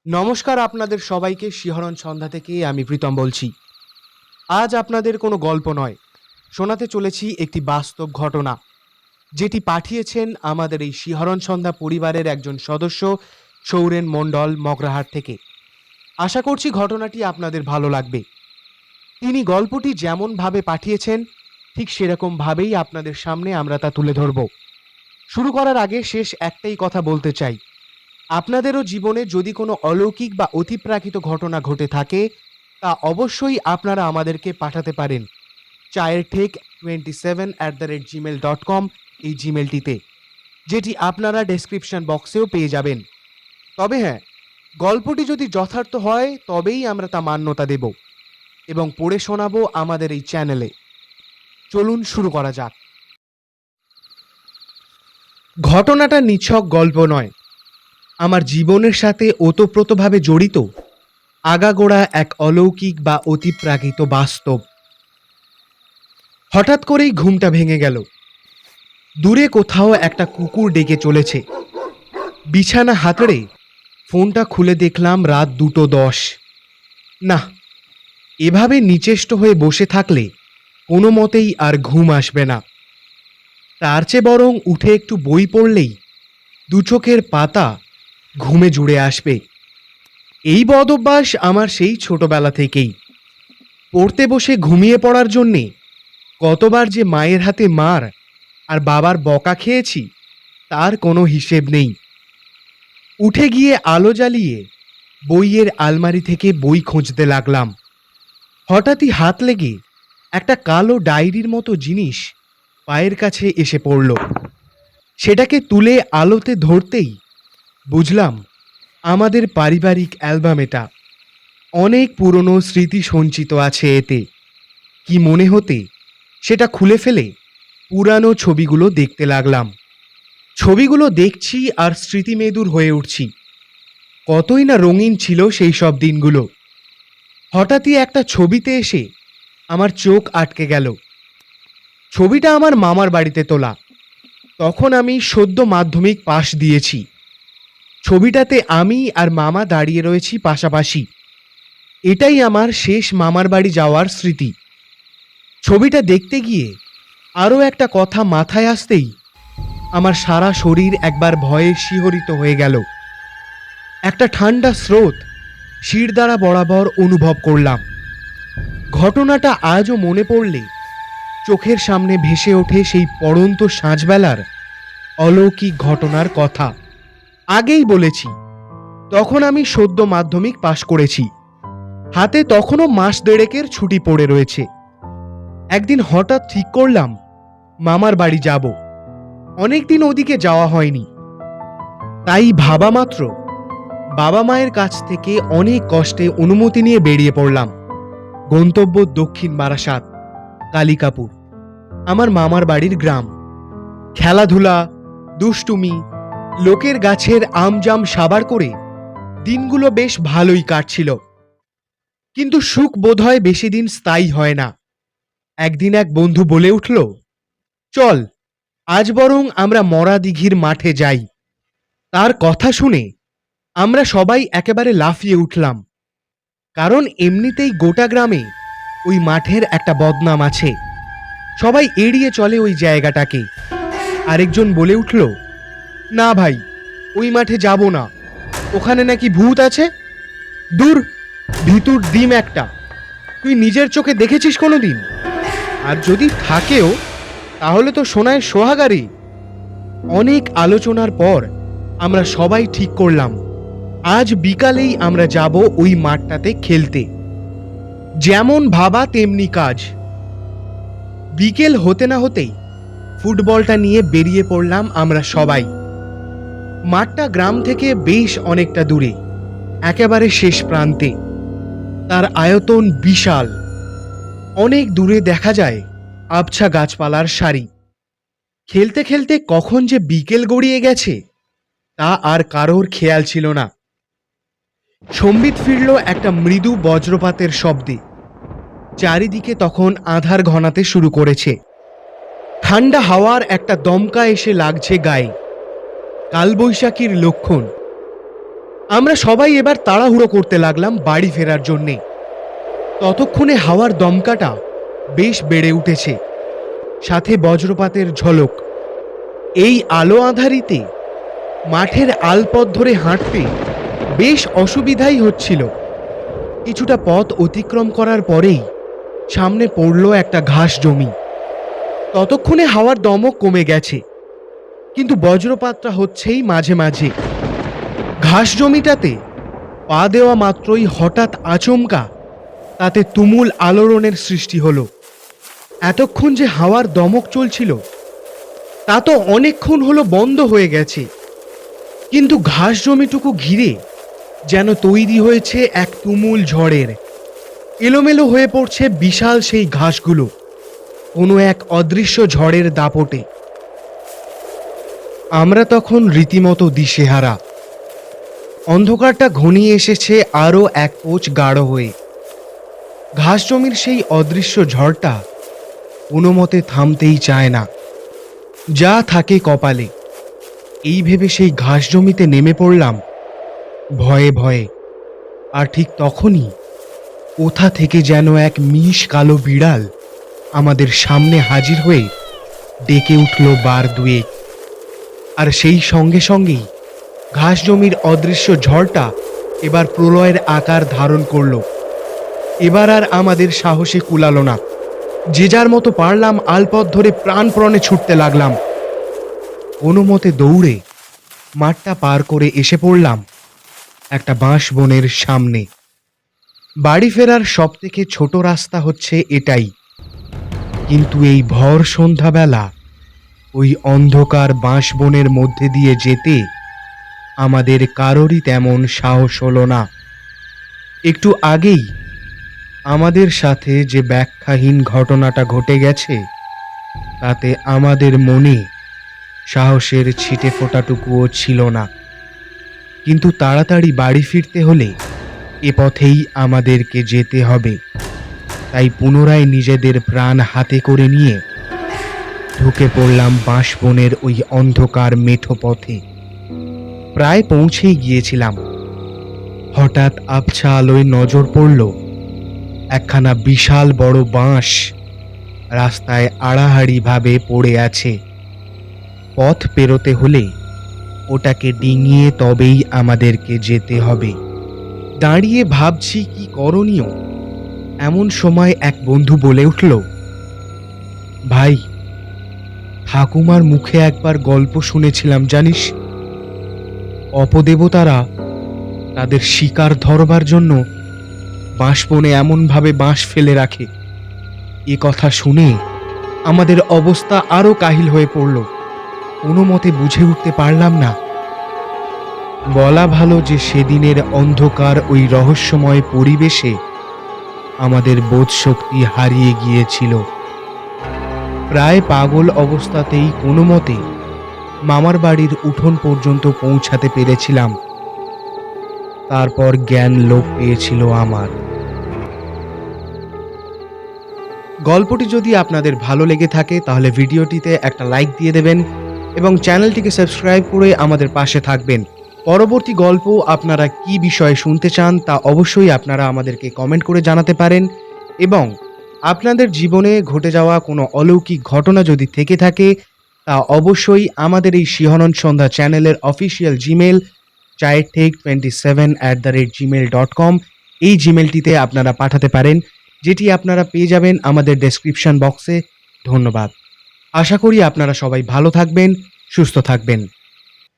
নমস্কার আপনাদের সবাইকে শিহরণ সন্ধ্যা থেকে আমি প্রীতম বলছি। আজ আপনাদের কোনো গল্প নয়, শোনাতে চলেছি একটি বাস্তব ঘটনা, যেটি পাঠিয়েছেন আমাদের এই শিহরণ সন্ধ্যা পরিবারের একজন সদস্য সৌরেন মণ্ডল মগরাহাট থেকে। আশা করছি ঘটনাটি আপনাদের ভালো লাগবে। তিনি গল্পটি যেমনভাবে পাঠিয়েছেন ঠিক সেরকমভাবেই আপনাদের সামনে আমরা তা তুলে ধরব। শুরু করার আগে শেষ একটাই কথা বলতে চাই, আপনাদেরও জীবনে যদি কোনো অলৌকিক বা অতিপ্রাকৃত ঘটনা ঘটে থাকে তা অবশ্যই আপনারা আমাদেরকে পাঠাতে পারেন চায়ের ঠেক 27@gmail.com এই জিমেলটিতে, যেটি আপনারা ডেসক্রিপশন বক্সেও পেয়ে যাবেন। তবে হ্যাঁ, গল্পটি যদি যথার্থ হয় তবেই আমরা তা মান্যতা দেব এবং পড়ে শোনাবো আমাদের এই চ্যানেলে। চলুন শুরু করা যাক। ঘটনাটা নিছক গল্প নয়, আমার জীবনের সাথে ওতপ্রোতভাবে জড়িত আগাগোড়া এক অলৌকিক বা অতিপ্রাকৃত বাস্তব। হঠাৎ করেই ঘুমটা ভেঙে গেল। দূরে কোথাও একটা কুকুর ডেকে চলেছে। বিছানা হাতড়ে ফোনটা খুলে দেখলাম রাত 2:10। না, এভাবে নিচেষ্ট হয়ে বসে থাকলে কোনো মতেই আর ঘুম আসবে না। তার চেয়ে বরং উঠে একটু বই পড়লেই দু চোখের পাতা ঘুমে জুড়ে আসবে। এই বদ অভ্যাস আমার সেই ছোটবেলা থেকেই। পড়তে বসে ঘুমিয়ে পড়ার জন্যে কতবার যে মায়ের হাতে মার আর বাবার বকা খেয়েছি তার কোনো হিসেব নেই। উঠে গিয়ে আলো জ্বালিয়ে বইয়ের আলমারি থেকে বই খুঁজতে লাগলাম। হঠাৎই হাত লেগে একটা কালো ডায়েরির মতো জিনিস পায়ের কাছে এসে পড়ল। সেটাকে তুলে আলোতে ধরতেই বুঝলাম আমাদের পারিবারিক অ্যালবাম এটা। অনেক পুরনো স্মৃতি সঞ্চিত আছে এতে। কি মনে হতে সেটা খুলে ফেলে পুরানো ছবিগুলো দেখতে লাগলাম। ছবিগুলো দেখছি আর স্মৃতিমেদুর হয়ে উঠছি। কতই না রঙিন ছিল সেই সব দিনগুলো। হঠাৎই একটা ছবিতে এসে আমার চোখ আটকে গেল। ছবিটা আমার মামার বাড়িতে তোলা। তখন আমি সদ্য মাধ্যমিক পাশ দিয়েছি। ছবিটাতে আমি আর মামা দাঁড়িয়ে রয়েছি পাশাপাশি। এটাই আমার শেষ মামার বাড়ি যাওয়ার স্মৃতি। ছবিটা দেখতে গিয়ে আরও একটা কথা মাথায় আসতেই আমার সারা শরীর একবার ভয়ে শিহরিত হয়ে গেল। একটা ঠান্ডা স্রোত শিরদাঁড়া বরাবর অনুভব করলাম। ঘটনাটা আজও মনে পড়লে চোখের সামনে ভেসে ওঠে সেই পড়ন্ত সাঁঝবেলার অলৌকিক ঘটনার কথা। আগেই বলেছি, তখন আমি সদ্য মাধ্যমিক পাশ করেছি। হাতে তখনও মাস দেড়েকের ছুটি পড়ে রয়েছে। একদিন হঠাৎ ঠিক করলাম মামার বাড়ি যাব। অনেকদিন ওদিকে যাওয়া হয়নি। তাই ভাবা মাত্র বাবা মায়ের কাছ থেকে অনেক কষ্টে অনুমতি নিয়ে বেরিয়ে পড়লাম। গন্তব্য দক্ষিণ বারাসাত, কালিকাপুর, আমার মামার বাড়ির গ্রাম। খেলাধুলা, দুষ্টুমি, লোকের গাছের আমজাম সাবার করে দিনগুলো বেশ ভালোই কাটছিল। কিন্তু সুখ বোধহয় বেশি দিন স্থায়ী হয় না। একদিন এক বন্ধু বলে উঠল, চল আজ বরং আমরা মরা দিঘির মাঠে যাই। তার কথা শুনে আমরা সবাই একেবারে লাফিয়ে উঠলাম। কারণ এমনিতেই গোটা গ্রামে ওই মাঠের একটা বদনাম আছে। সবাই এড়িয়ে চলে ওই জায়গাটাকে। আরেকজন বলে উঠল, না ভাই, ওই মাঠে যাব না, ওখানে নাকি ভূত আছে। দূর, ভিতুর ডিম একটা। তুই নিজের চোখে দেখেছিস কোনো দিন? আর যদি থাকেও তাহলে তো সোনায় সোহাগারি। অনেক আলোচনার পর আমরা সবাই ঠিক করলাম আজ বিকালেই আমরা যাব ওই মাঠটাতে খেলতে। যেমন ভাবা তেমনি কাজ। বিকেল হতে না হতেই ফুটবলটা নিয়ে বেরিয়ে পড়লাম আমরা সবাই। মাঠটা গ্রাম থেকে বেশ অনেকটা দূরে, একেবারে শেষ প্রান্তে। তার আয়তন বিশাল। অনেক দূরে দেখা যায় আবছা গাছপালার সারি। খেলতে খেলতে কখন যে বিকেল গড়িয়ে গেছে তা আর কারোর খেয়াল ছিল না। সম্বিত ফিরল একটা মৃদু বজ্রপাতের শব্দে। চারিদিকে তখন আঁধার ঘনাতে শুরু করেছে। ঠান্ডা হাওয়ার একটা দমকা এসে লাগছে গায়ে। কালবৈশাখীর লক্ষণ। আমরা সবাই এবার তাড়াহুড়ো করতে লাগলাম বাড়ি ফেরার জন্যে। ততক্ষণে হাওয়ার দমকাটা বেশ বেড়ে উঠেছে, সাথে বজ্রপাতের ঝলক। এই আলো আঁধারিতে মাঠের আলপথ ধরে হাঁটতে বেশ অসুবিধাই হচ্ছিল। কিছুটা পথ অতিক্রম করার পরেই সামনে পড়ল একটা ঘাস জমি। ততক্ষণে হাওয়ার দমক কমে গেছে, কিন্তু বজ্রপাতটা হচ্ছেই মাঝে মাঝে। ঘাস জমিটাতে পা দেওয়া মাত্রই হঠাৎ আচমকা তাতে তুমুল আলোড়নের সৃষ্টি হলো। এতক্ষণ যে হাওয়ার দমক চলছিল তা তো অনেকক্ষণ হলো বন্ধ হয়ে গেছে, কিন্তু ঘাস জমিটুকু ঘিরে যেন তৈরি হয়েছে এক তুমুল ঝড়ের। এলোমেলো হয়ে পড়ছে বিশাল সেই ঘাসগুলো কোনো এক অদৃশ্য ঝড়ের দাপটে। আমরা তখন রীতিমতো দিশেহারা। অন্ধকারটা ঘনিয়ে এসেছে আরও এক কোচ গাঢ় হয়ে। ঘাস জমির সেই অদৃশ্য ঝড়টা কোনো মতে থামতেই চায় না, যা থাকে কপালে। এই ভেবে সেই ঘাস জমিতে নেমে পড়লাম ভয়ে ভয়ে। আর ঠিক তখনই কোথা থেকে যেন এক মিশ কালো বিড়াল আমাদের সামনে হাজির হয়ে ডেকে উঠল বার দুয়েক। আর সেই সঙ্গে সঙ্গেই ঘাস জমির অদৃশ্য ঝড়টা এবার প্রলয়ের আকার ধারণ করল। এবার আর আমাদের সাহসে কুলালো না। যে যার মতো পারলাম আলপথ ধরে প্রাণপণে ছুটতে লাগলাম। কোনো মতে দৌড়ে মাঠটা পার করে এসে পড়লাম একটা বাঁশ বনের সামনে। বাড়ি ফেরার সব থেকে ছোট রাস্তা হচ্ছে এটাই, কিন্তু এই ভর সন্ধ্যাবেলা ওই অন্ধকার বাঁশ বনের মধ্যে দিয়ে যেতে আমাদের কারোরই তেমন সাহস হলো না। একটু আগেই আমাদের সাথে যে ব্যাখ্যাহীন ঘটনাটা ঘটে গেছে তাতে আমাদের মনে সাহসের ছিটে ফোঁটাটুকুও ছিল না। কিন্তু তাড়াতাড়ি বাড়ি ফিরতে হলে এ পথেই আমাদেরকে যেতে হবে। তাই পুনরায় নিজেদের প্রাণ হাতে করে নিয়ে ঢুকে পড়লাম বাঁশবনের ওই অন্ধকার মেঠো পথে। প্রায় পৌঁছেই গিয়েছিলাম, হঠাৎ আবছা আলোয় নজর পড়ল একখানা বিশাল বড় বাঁশ রাস্তায় আড়াহাড়ি ভাবে পড়ে আছে। পথ পেরোতে হলে ওটাকে ডিঙিয়ে তবেই আমাদেরকে যেতে হবে। দাঁড়িয়ে ভাবছি কি করণীয়, এমন সময় এক বন্ধু বলে উঠল, ভাই, ঠাকুমার মুখে একবার গল্প শুনেছিলাম জানিস, অপদেবতারা তাদের শিকার ধরবার জন্য বাঁশবনে এমনভাবে বাঁশ ফেলে রাখে। এ কথা শুনে আমাদের অবস্থা আরো কাহিল হয়ে পড়ল। কোনো মতে বুঝে উঠতে পারলাম না। বলা ভালো যে সেদিনের অন্ধকার ওই রহস্যময় পরিবেশে আমাদের বোধশক্তি হারিয়ে গিয়েছিল। প্রায় পাগল অবস্থাতেই কোনো মতে মামার বাড়ির উঠোন পর্যন্ত পৌঁছাতে পেরেছিলাম। তারপর জ্ঞান লোপ পেয়েছিল আমার। গল্পটি যদি আপনাদের ভালো লেগে থাকে তাহলে ভিডিওটিতে একটা লাইক দিয়ে দেবেন এবং চ্যানেলটিকে সাবস্ক্রাইব করে আমাদের পাশে থাকবেন। পরবর্তী গল্প আপনারা কি বিষয়ে শুনতে চান তা অবশ্যই আপনারা আমাদেরকে কমেন্ট করে জানাতে পারেন, এবং আপনাদের জীবনে ঘটে যাওয়া কোনো অলৌকিক ঘটনা যদি থেকে থাকে তা অবশ্যই আমাদের এই শিহরণ সন্ধ্যা চ্যানেলের অফিসিয়াল জিমেল childtake27@gmail.com এই জিমেলটিতে আপনারা পাঠাতে পারেন, যেটি আপনারা পেয়ে যাবেন আমাদের ডেসক্রিপশন বক্সে। ধন্যবাদ। আশা করি আপনারা সবাই ভালো থাকবেন, সুস্থ থাকবেন।